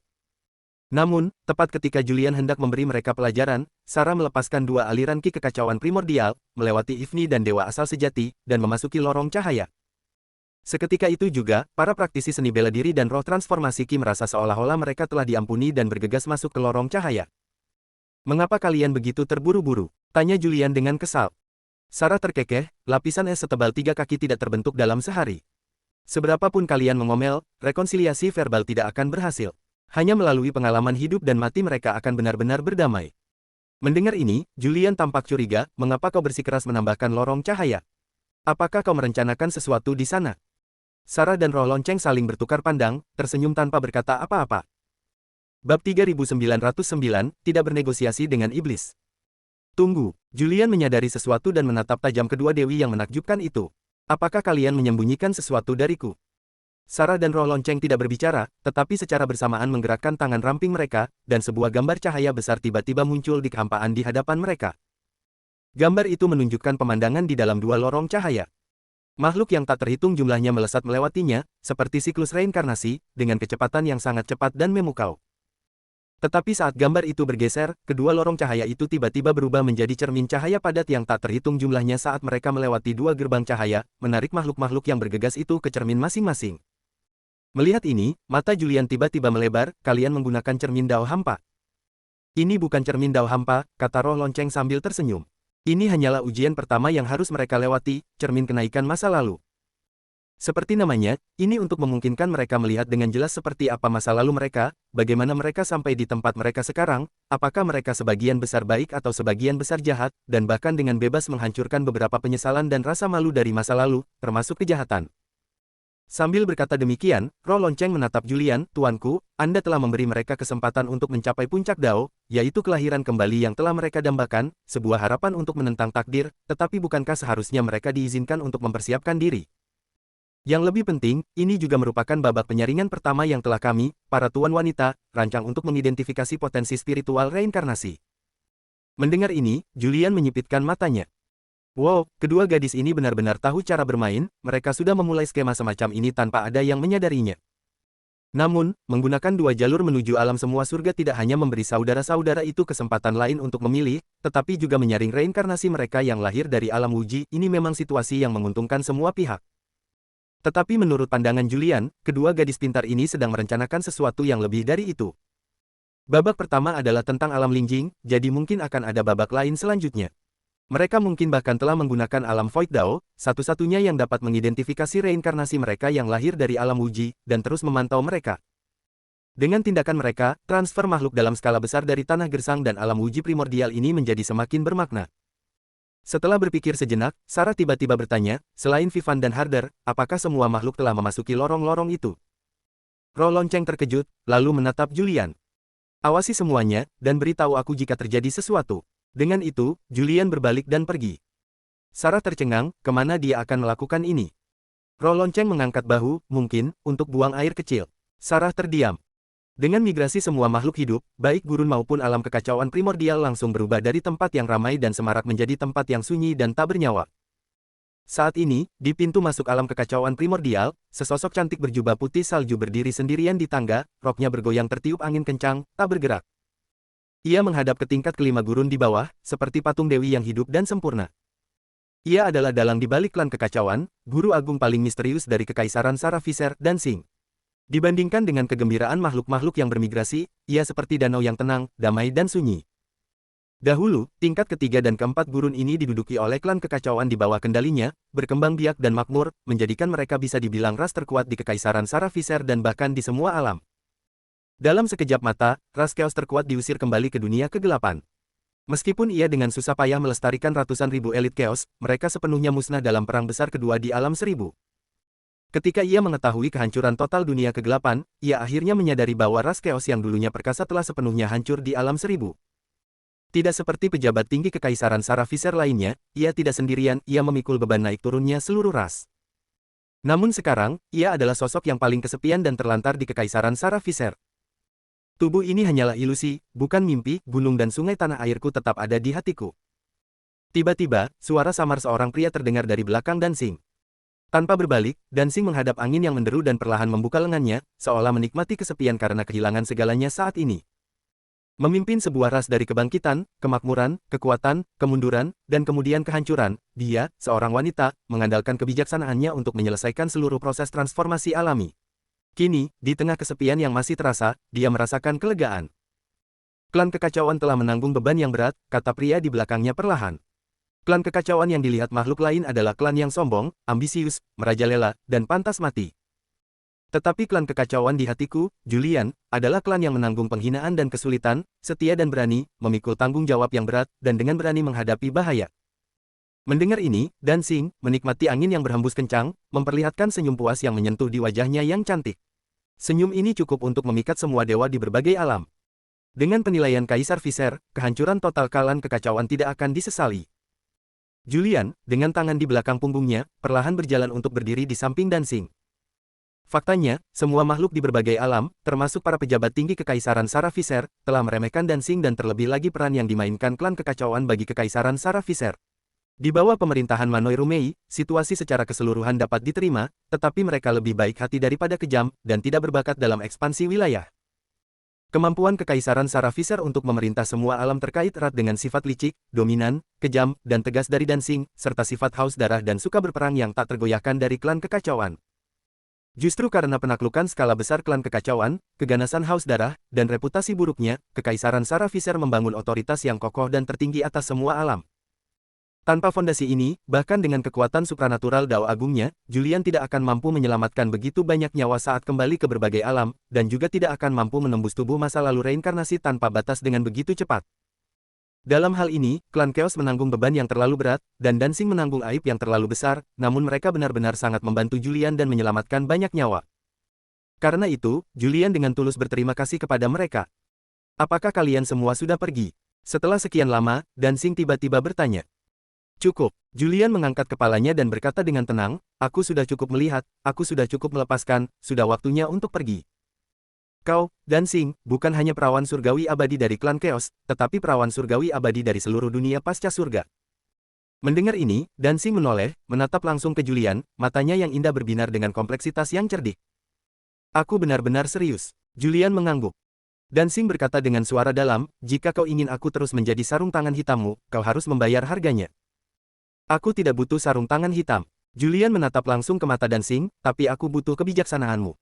[SPEAKER 1] Namun, tepat ketika Julian hendak memberi mereka pelajaran, Sarah melepaskan dua aliran Ki kekacauan primordial, melewati Ifni dan dewa asal sejati, dan memasuki lorong cahaya. Seketika itu juga, para praktisi seni bela diri dan roh transformasi Ki merasa seolah-olah mereka telah diampuni dan bergegas masuk ke lorong cahaya. Mengapa kalian begitu terburu-buru? Tanya Julian dengan kesal. Sarah terkekeh, lapisan es setebal 3 kaki tidak terbentuk dalam sehari. Seberapapun kalian mengomel, rekonsiliasi verbal tidak akan berhasil. Hanya melalui pengalaman hidup dan mati mereka akan benar-benar berdamai. Mendengar ini, Julian tampak curiga, mengapa kau bersikeras menambahkan lorong cahaya? Apakah kau merencanakan sesuatu di sana? Sarah dan roh lonceng saling bertukar pandang, tersenyum tanpa berkata apa-apa. Bab 3909, tidak bernegosiasi dengan iblis. Tunggu, Julian menyadari sesuatu dan menatap tajam kedua dewi yang menakjubkan itu. Apakah kalian menyembunyikan sesuatu dariku? Sarah dan roh lonceng tidak berbicara, tetapi secara bersamaan menggerakkan tangan ramping mereka, dan sebuah gambar cahaya besar tiba-tiba muncul di kehampaan di hadapan mereka. Gambar itu menunjukkan pemandangan di dalam dua lorong cahaya. Makhluk yang tak terhitung jumlahnya melesat melewatinya, seperti siklus reinkarnasi, dengan kecepatan yang sangat cepat dan memukau. Tetapi saat gambar itu bergeser, kedua lorong cahaya itu tiba-tiba berubah menjadi cermin cahaya padat yang tak terhitung jumlahnya saat mereka melewati dua gerbang cahaya, menarik makhluk-makhluk yang bergegas itu ke cermin masing-masing. Melihat ini, mata Julian tiba-tiba melebar, kalian menggunakan cermin dao hampa. Ini bukan cermin dao hampa, kata roh lonceng sambil tersenyum. Ini hanyalah ujian pertama yang harus mereka lewati, cermin kenaikan masa lalu. Seperti namanya, ini untuk memungkinkan mereka melihat dengan jelas seperti apa masa lalu mereka, bagaimana mereka sampai di tempat mereka sekarang, apakah mereka sebagian besar baik atau sebagian besar jahat, dan bahkan dengan bebas menghancurkan beberapa penyesalan dan rasa malu dari masa lalu, termasuk kejahatan. Sambil berkata demikian, roh lonceng menatap Julian, "Tuanku, Anda telah memberi mereka kesempatan untuk mencapai puncak Dao, yaitu kelahiran kembali yang telah mereka dambakan, sebuah harapan untuk menentang takdir, tetapi bukankah seharusnya mereka diizinkan untuk mempersiapkan diri? Yang lebih penting, ini juga merupakan babak penyaringan pertama yang telah kami, para tuan wanita, rancang untuk mengidentifikasi potensi spiritual reinkarnasi." Mendengar ini, Julian menyipitkan matanya. Wow, kedua gadis ini benar-benar tahu cara bermain, mereka sudah memulai skema semacam ini tanpa ada yang menyadarinya. Namun, menggunakan dua jalur menuju alam semua surga tidak hanya memberi saudara-saudara itu kesempatan lain untuk memilih, tetapi juga menyaring reinkarnasi mereka yang lahir dari alam wuji. Ini memang situasi yang menguntungkan semua pihak. Tetapi menurut pandangan Julian, kedua gadis pintar ini sedang merencanakan sesuatu yang lebih dari itu. Babak pertama adalah tentang alam Lingjing, jadi mungkin akan ada babak lain selanjutnya. Mereka mungkin bahkan telah menggunakan alam Void Dao, satu-satunya yang dapat mengidentifikasi reinkarnasi mereka yang lahir dari alam wuji, dan terus memantau mereka. Dengan tindakan mereka, transfer makhluk dalam skala besar dari tanah gersang dan alam wuji primordial ini menjadi semakin bermakna. Setelah berpikir sejenak, Sarah tiba-tiba bertanya, "Selain Vivan dan Harder, apakah semua makhluk telah memasuki lorong-lorong itu?" Roh lonceng terkejut, lalu menatap Julian. "Awasi semuanya, dan beritahu aku jika terjadi sesuatu." Dengan itu, Julian berbalik dan pergi. Sarah tercengang, kemana dia akan melakukan ini? Roh lonceng mengangkat bahu, mungkin, untuk buang air kecil. Sarah terdiam. Dengan migrasi semua makhluk hidup, baik gurun maupun alam kekacauan primordial langsung berubah dari tempat yang ramai dan semarak menjadi tempat yang sunyi dan tak bernyawa. Saat ini, di pintu masuk alam kekacauan primordial, sesosok cantik berjubah putih salju berdiri sendirian di tangga, roknya bergoyang tertiup angin kencang, tak bergerak. Ia menghadap ke tingkat kelima gurun di bawah, seperti patung dewi yang hidup dan sempurna. Ia adalah dalang di balik klan kekacauan, guru agung paling misterius dari Kekaisaran Sarah Visser dan Sing. Dibandingkan dengan kegembiraan makhluk-makhluk yang bermigrasi, ia seperti danau yang tenang, damai dan sunyi. Dahulu, tingkat ketiga dan keempat gurun ini diduduki oleh klan kekacauan di bawah kendalinya, berkembang biak dan makmur, menjadikan mereka bisa dibilang ras terkuat di Kekaisaran Sarah Visser dan bahkan di semua alam. Dalam sekejap mata, ras Chaos terkuat diusir kembali ke dunia kegelapan. Meskipun ia dengan susah payah melestarikan ratusan ribu elit Chaos, mereka sepenuhnya musnah dalam perang besar kedua di alam seribu. Ketika ia mengetahui kehancuran total dunia kegelapan, ia akhirnya menyadari bahwa ras Chaos yang dulunya perkasa telah sepenuhnya hancur di alam seribu. Tidak seperti pejabat tinggi Kekaisaran Sarah Visser lainnya, ia tidak sendirian, ia memikul beban naik turunnya seluruh ras. Namun sekarang, ia adalah sosok yang paling kesepian dan terlantar di Kekaisaran Sarah Visser. Tubuh ini hanyalah ilusi, bukan mimpi, gunung dan sungai tanah airku tetap ada di hatiku. Tiba-tiba, suara samar seorang pria terdengar dari belakang Dansing. Tanpa berbalik, Dansing menghadap angin yang menderu dan perlahan membuka lengannya, seolah menikmati kesepian karena kehilangan segalanya saat ini. Memimpin sebuah ras dari kebangkitan, kemakmuran, kekuatan, kemunduran, dan kemudian kehancuran, dia, seorang wanita, mengandalkan kebijaksanaannya untuk menyelesaikan seluruh proses transformasi alami. Kini, di tengah kesepian yang masih terasa, dia merasakan kelegaan. Klan kekacauan telah menanggung beban yang berat, kata pria di belakangnya perlahan. Klan kekacauan yang dilihat makhluk lain adalah klan yang sombong, ambisius, merajalela, dan pantas mati. Tetapi klan kekacauan di hatiku, Julian, adalah klan yang menanggung penghinaan dan kesulitan, setia dan berani, memikul tanggung jawab yang berat, dan dengan berani menghadapi bahaya. Mendengar ini, Dansing, menikmati angin yang berhembus kencang, memperlihatkan senyum puas yang menyentuh di wajahnya yang cantik. Senyum ini cukup untuk memikat semua dewa di berbagai alam. Dengan penilaian Kaisar Visser, kehancuran total klan kekacauan tidak akan disesali. Julian, dengan tangan di belakang punggungnya, perlahan berjalan untuk berdiri di samping Dansing. Faktanya, semua makhluk di berbagai alam, termasuk para pejabat tinggi Kekaisaran Sarah Visser, telah meremehkan Dansing dan terlebih lagi peran yang dimainkan klan kekacauan bagi Kekaisaran Sarah Visser. Di bawah pemerintahan Manoi Rumei, situasi secara keseluruhan dapat diterima, tetapi mereka lebih baik hati daripada kejam, dan tidak berbakat dalam ekspansi wilayah. Kemampuan Kekaisaran Sarah Fisher untuk memerintah semua alam terkait erat dengan sifat licik, dominan, kejam, dan tegas dari Dancing, serta sifat haus darah dan suka berperang yang tak tergoyahkan dari klan kekacauan. Justru karena penaklukan skala besar klan kekacauan, keganasan haus darah, dan reputasi buruknya, Kekaisaran Sarah Fisher membangun otoritas yang kokoh dan tertinggi atas semua alam. Tanpa fondasi ini, bahkan dengan kekuatan supranatural Dao Agungnya, Julian tidak akan mampu menyelamatkan begitu banyak nyawa saat kembali ke berbagai alam, dan juga tidak akan mampu menembus tubuh masa lalu reinkarnasi tanpa batas dengan begitu cepat. Dalam hal ini, klan Chaos menanggung beban yang terlalu berat, dan Dancing menanggung aib yang terlalu besar, namun mereka benar-benar sangat membantu Julian dan menyelamatkan banyak nyawa. Karena itu, Julian dengan tulus berterima kasih kepada mereka. Apakah kalian semua sudah pergi? Setelah sekian lama, Dancing tiba-tiba bertanya. Cukup. Julian mengangkat kepalanya dan berkata dengan tenang, aku sudah cukup melihat, aku sudah cukup melepaskan, sudah waktunya untuk pergi. Kau, Dancing, bukan hanya perawan surgawi abadi dari klan Chaos, tetapi perawan surgawi abadi dari seluruh dunia pasca surga. Mendengar ini, Dancing menoleh, menatap langsung ke Julian, matanya yang indah berbinar dengan kompleksitas yang cerdik. Aku benar-benar serius. Julian mengangguk. Dancing berkata dengan suara dalam, jika kau ingin aku terus menjadi sarung tangan hitammu, kau harus membayar harganya. Aku tidak butuh sarung tangan hitam. Julian menatap langsung ke mata Dancing, tapi aku butuh kebijaksanaanmu.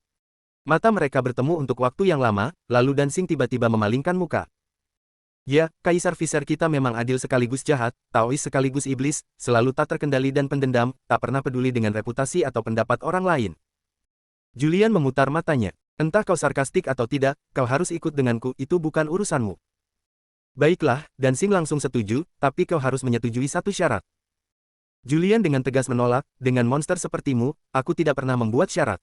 [SPEAKER 1] Mata mereka bertemu untuk waktu yang lama, lalu Dancing tiba-tiba memalingkan muka. Ya, Kaisar Fisher kita memang adil sekaligus jahat, Taois sekaligus iblis, selalu tak terkendali dan pendendam, tak pernah peduli dengan reputasi atau pendapat orang lain. Julian memutar matanya. Entah kau sarkastik atau tidak, kau harus ikut denganku, itu bukan urusanmu. Baiklah, Dancing langsung setuju, tapi kau harus menyetujui satu syarat. Julian dengan tegas menolak, dengan monster sepertimu, aku tidak pernah membuat syarat.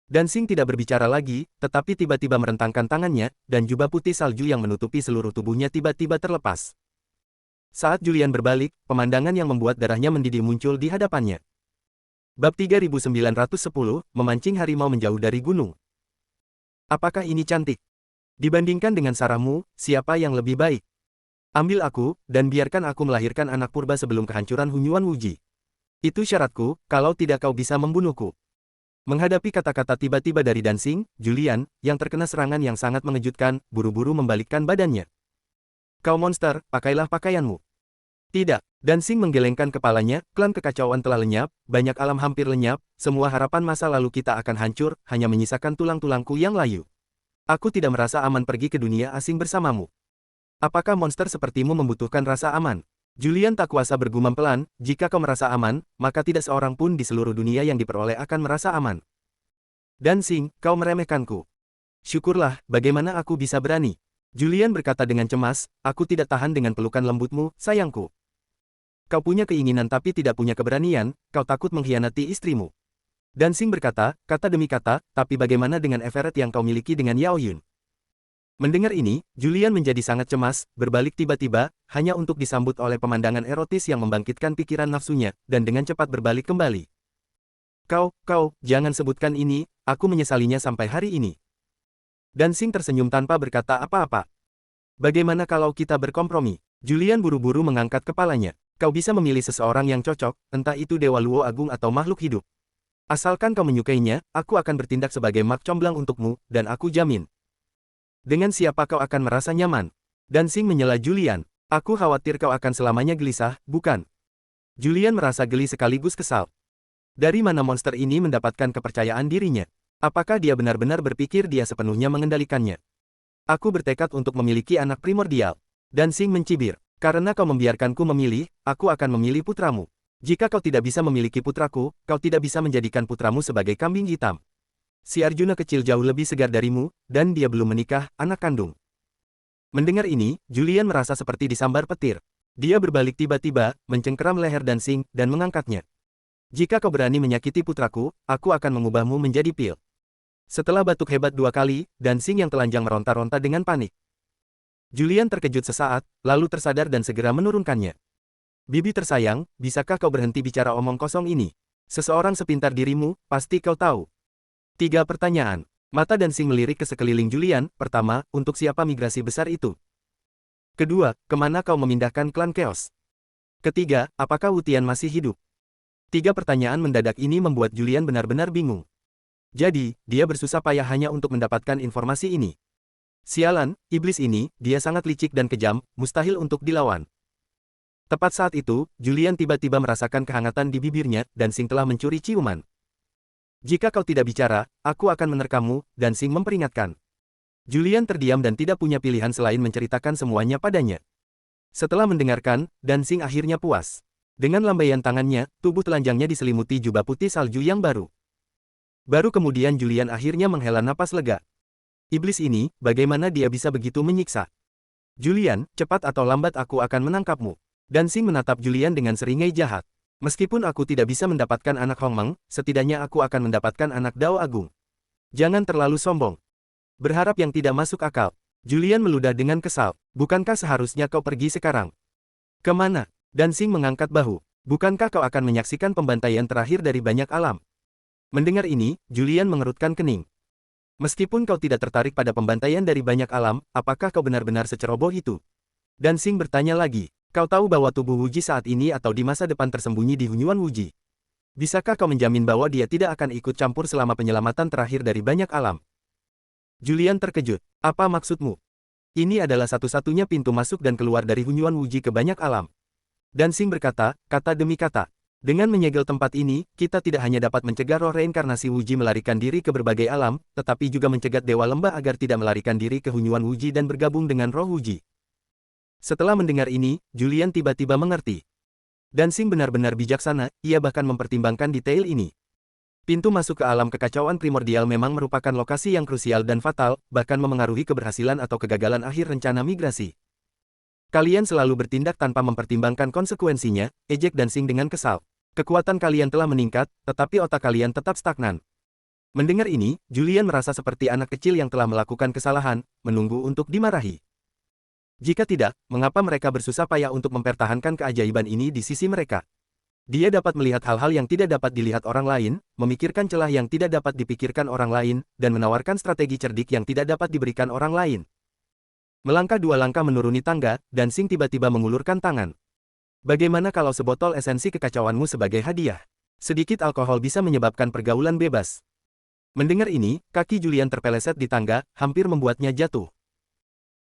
[SPEAKER 1] Dancing tidak berbicara lagi, tetapi tiba-tiba merentangkan tangannya, dan jubah putih salju yang menutupi seluruh tubuhnya tiba-tiba terlepas. Saat Julian berbalik, pemandangan yang membuat darahnya mendidih muncul di hadapannya. Bab 3910, memancing harimau menjauh dari gunung. Apakah ini cantik? Dibandingkan dengan sarahmu, siapa yang lebih baik? Ambil aku, dan biarkan aku melahirkan anak purba sebelum kehancuran Hunyuan Wuji. Itu syaratku, kalau tidak kau bisa membunuhku. Menghadapi kata-kata tiba-tiba dari Dancing, Julian, yang terkena serangan yang sangat mengejutkan, buru-buru membalikkan badannya. Kau monster, pakailah pakaianmu. Tidak, Dancing menggelengkan kepalanya, klan kekacauan telah lenyap, banyak alam hampir lenyap, semua harapan masa lalu kita akan hancur, hanya menyisakan tulang-tulangku yang layu. Aku tidak merasa aman pergi ke dunia asing bersamamu. Apakah monster sepertimu membutuhkan rasa aman? Julian tak kuasa bergumam pelan, jika kau merasa aman, maka tidak seorang pun di seluruh dunia yang diperoleh akan merasa aman. Dancing, kau meremehkanku. Syukurlah, bagaimana aku bisa berani? Julian berkata dengan cemas, aku tidak tahan dengan pelukan lembutmu, sayangku. Kau punya keinginan tapi tidak punya keberanian, kau takut mengkhianati istrimu. Dancing berkata, kata demi kata, tapi bagaimana dengan Everett yang kau miliki dengan Yao Yun? Mendengar ini, Julian menjadi sangat cemas, berbalik tiba-tiba, hanya untuk disambut oleh pemandangan erotis yang membangkitkan pikiran nafsunya, dan dengan cepat berbalik kembali. Kau, jangan sebutkan ini, aku menyesalinya sampai hari ini. Dancing tersenyum tanpa berkata apa-apa. Bagaimana kalau kita berkompromi? Julian buru-buru mengangkat kepalanya. Kau bisa memilih seseorang yang cocok, entah itu Dewa Luo Agung atau makhluk hidup. Asalkan kau menyukainya, aku akan bertindak sebagai mak comblang untukmu, dan aku jamin. Dengan siapa kau akan merasa nyaman? Dancing menyela Julian. Aku khawatir kau akan selamanya gelisah, bukan? Julian merasa geli sekaligus kesal. Dari mana monster ini mendapatkan kepercayaan dirinya? Apakah dia benar-benar berpikir dia sepenuhnya mengendalikannya? Aku bertekad untuk memiliki anak primordial. Dancing mencibir. Karena kau membiarkanku memilih, aku akan memilih putramu. Jika kau tidak bisa memiliki putraku, kau tidak bisa menjadikan putramu sebagai kambing hitam. Si Arjuna kecil jauh lebih segar darimu, dan dia belum menikah, anak kandung. Mendengar ini, Julian merasa seperti disambar petir. Dia berbalik tiba-tiba, mencengkeram leher Dancing, dan mengangkatnya. Jika kau berani menyakiti putraku, aku akan mengubahmu menjadi pil. Setelah batuk hebat 2 kali, Dancing yang telanjang meronta-ronta dengan panik. Julian terkejut sesaat, lalu tersadar dan segera menurunkannya. Bibi tersayang, bisakah kau berhenti bicara omong kosong ini? Seseorang sepintar dirimu, pasti kau tahu. 3 pertanyaan. Mata Dancing melirik ke sekeliling Julian. Pertama, untuk siapa migrasi besar itu? Kedua, kemana kau memindahkan klan Chaos? Ketiga, apakah Wu Tian masih hidup? Tiga pertanyaan mendadak ini membuat Julian benar-benar bingung. Jadi, dia bersusah payah hanya untuk mendapatkan informasi ini. Sialan, iblis ini, dia sangat licik dan kejam, mustahil untuk dilawan. Tepat saat itu, Julian tiba-tiba merasakan kehangatan di bibirnya, dan Sing telah mencuri ciuman. Jika kau tidak bicara, aku akan menerkammu, dan Sing memperingatkan. Julian terdiam dan tidak punya pilihan selain menceritakan semuanya padanya. Setelah mendengarkan, Dan Sing akhirnya puas. Dengan lambaian tangannya, tubuh telanjangnya diselimuti jubah putih salju yang baru. Baru kemudian Julian akhirnya menghela napas lega. Iblis ini, bagaimana dia bisa begitu menyiksa? Julian, cepat atau lambat aku akan menangkapmu. Dan Sing menatap Julian dengan seringai jahat. Meskipun aku tidak bisa mendapatkan anak Hongmeng, setidaknya aku akan mendapatkan anak Dao Agung. Jangan terlalu sombong. Berharap yang tidak masuk akal. Julian meludah dengan kesal. Bukankah seharusnya kau pergi sekarang? Kemana? Dan Sing mengangkat bahu. Bukankah kau akan menyaksikan pembantaian terakhir dari banyak alam? Mendengar ini, Julian mengerutkan kening. Meskipun kau tidak tertarik pada pembantaian dari banyak alam, apakah kau benar-benar seceroboh itu? Dan Sing bertanya lagi. Kau tahu bahwa tubuh Wuji saat ini atau di masa depan tersembunyi di Hunyuan Wuji? Bisakah kau menjamin bahwa dia tidak akan ikut campur selama penyelamatan terakhir dari banyak alam? Julian terkejut. Apa maksudmu? Ini adalah satu-satunya pintu masuk dan keluar dari Hunyuan Wuji ke banyak alam. Dan Sing berkata, kata demi kata. Dengan menyegel tempat ini, kita tidak hanya dapat mencegah roh reinkarnasi Wuji melarikan diri ke berbagai alam, tetapi juga mencegat Dewa Lembah agar tidak melarikan diri ke Hunyuan Wuji dan bergabung dengan roh Wuji. Setelah mendengar ini, Julian tiba-tiba mengerti. Dan Sing benar-benar bijaksana, ia bahkan mempertimbangkan detail ini. Pintu masuk ke alam kekacauan primordial memang merupakan lokasi yang krusial dan fatal, bahkan memengaruhi keberhasilan atau kegagalan akhir rencana migrasi. Kalian selalu bertindak tanpa mempertimbangkan konsekuensinya, ejek Dan Sing dengan kesal. Kekuatan kalian telah meningkat, tetapi otak kalian tetap stagnan. Mendengar ini, Julian merasa seperti anak kecil yang telah melakukan kesalahan, menunggu untuk dimarahi. Jika tidak, mengapa mereka bersusah payah untuk mempertahankan keajaiban ini di sisi mereka? Dia dapat melihat hal-hal yang tidak dapat dilihat orang lain, memikirkan celah yang tidak dapat dipikirkan orang lain, dan menawarkan strategi cerdik yang tidak dapat diberikan orang lain. Melangkah 2 langkah menuruni tangga, Dan Sing tiba-tiba mengulurkan tangan. Bagaimana kalau sebotol esensi kekacauanmu sebagai hadiah? Sedikit alkohol bisa menyebabkan pergaulan bebas. Mendengar ini, kaki Julian terpeleset di tangga, hampir membuatnya jatuh.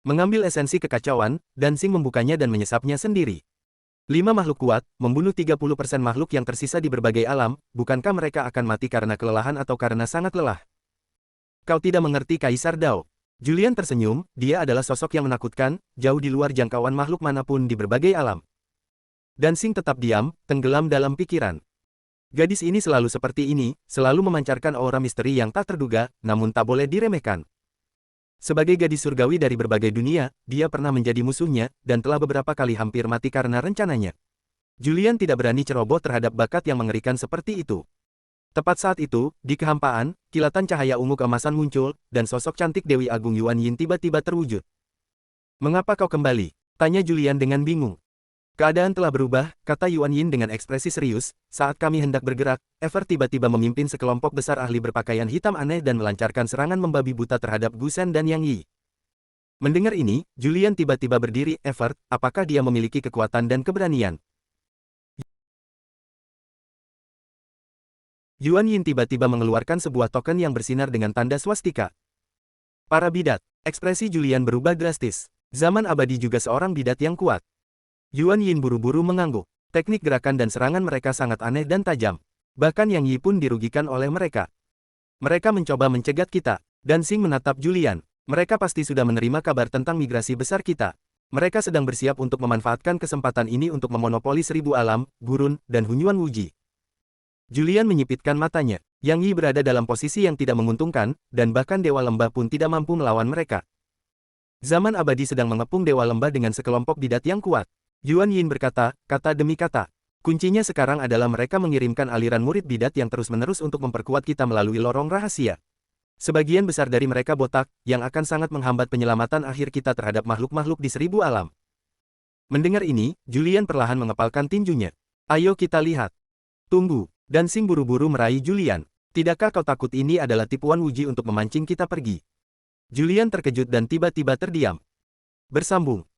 [SPEAKER 1] Mengambil esensi kekacauan, Dan Sing membukanya dan menyesapnya sendiri. 5 makhluk kuat, membunuh 30% makhluk yang tersisa di berbagai alam, bukankah mereka akan mati karena kelelahan atau karena sangat lelah? Kau tidak mengerti Kaisar Dao. Julian tersenyum, dia adalah sosok yang menakutkan, jauh di luar jangkauan makhluk manapun di berbagai alam. Dan Sing tetap diam, tenggelam dalam pikiran. Gadis ini selalu seperti ini, selalu memancarkan aura misteri yang tak terduga, namun tak boleh diremehkan. Sebagai gadis surgawi dari berbagai dunia, dia pernah menjadi musuhnya, dan telah beberapa kali hampir mati karena rencananya. Julian tidak berani ceroboh terhadap bakat yang mengerikan seperti itu. Tepat saat itu, di kehampaan, kilatan cahaya ungu keemasan muncul, dan sosok cantik Dewi Agung Yuan Yin tiba-tiba terwujud. Mengapa kau kembali? Tanya Julian dengan bingung. Keadaan telah berubah, kata Yuan Yin dengan ekspresi serius, saat kami hendak bergerak, Ever tiba-tiba memimpin sekelompok besar ahli berpakaian hitam aneh dan melancarkan serangan membabi buta terhadap Gu Shen dan Yang Yi. Mendengar ini, Julian tiba-tiba berdiri, Ever, apakah dia memiliki kekuatan dan keberanian? Yuan Yin tiba-tiba mengeluarkan sebuah token yang bersinar dengan tanda swastika. Para bidat, ekspresi Julian berubah drastis. Zaman abadi juga seorang bidat yang kuat. Yuan Yin buru-buru mengangguk. Teknik gerakan dan serangan mereka sangat aneh dan tajam. Bahkan Yang Yi pun dirugikan oleh mereka. Mereka mencoba mencegat kita. Dan Sing menatap Julian. Mereka pasti sudah menerima kabar tentang migrasi besar kita. Mereka sedang bersiap untuk memanfaatkan kesempatan ini untuk memonopoli 1000 alam, gurun, dan Hunyuan Wuji. Julian menyipitkan matanya. Yang Yi berada dalam posisi yang tidak menguntungkan, dan bahkan Dewa Lembah pun tidak mampu melawan mereka. Zaman abadi sedang mengepung Dewa Lembah dengan sekelompok bidat yang kuat. Yuan Yin berkata, kata demi kata. Kuncinya sekarang adalah mereka mengirimkan aliran murid bidat yang terus-menerus untuk memperkuat kita melalui lorong rahasia. Sebagian besar dari mereka botak, yang akan sangat menghambat penyelamatan akhir kita terhadap makhluk-makhluk di 1000 alam. Mendengar ini, Julian perlahan mengepalkan tinjunya. Ayo kita lihat. Tunggu. Dan Sing buru-buru meraih Julian. Tidakkah kau takut ini adalah tipuan Wuji untuk memancing kita pergi? Julian terkejut dan tiba-tiba terdiam. Bersambung.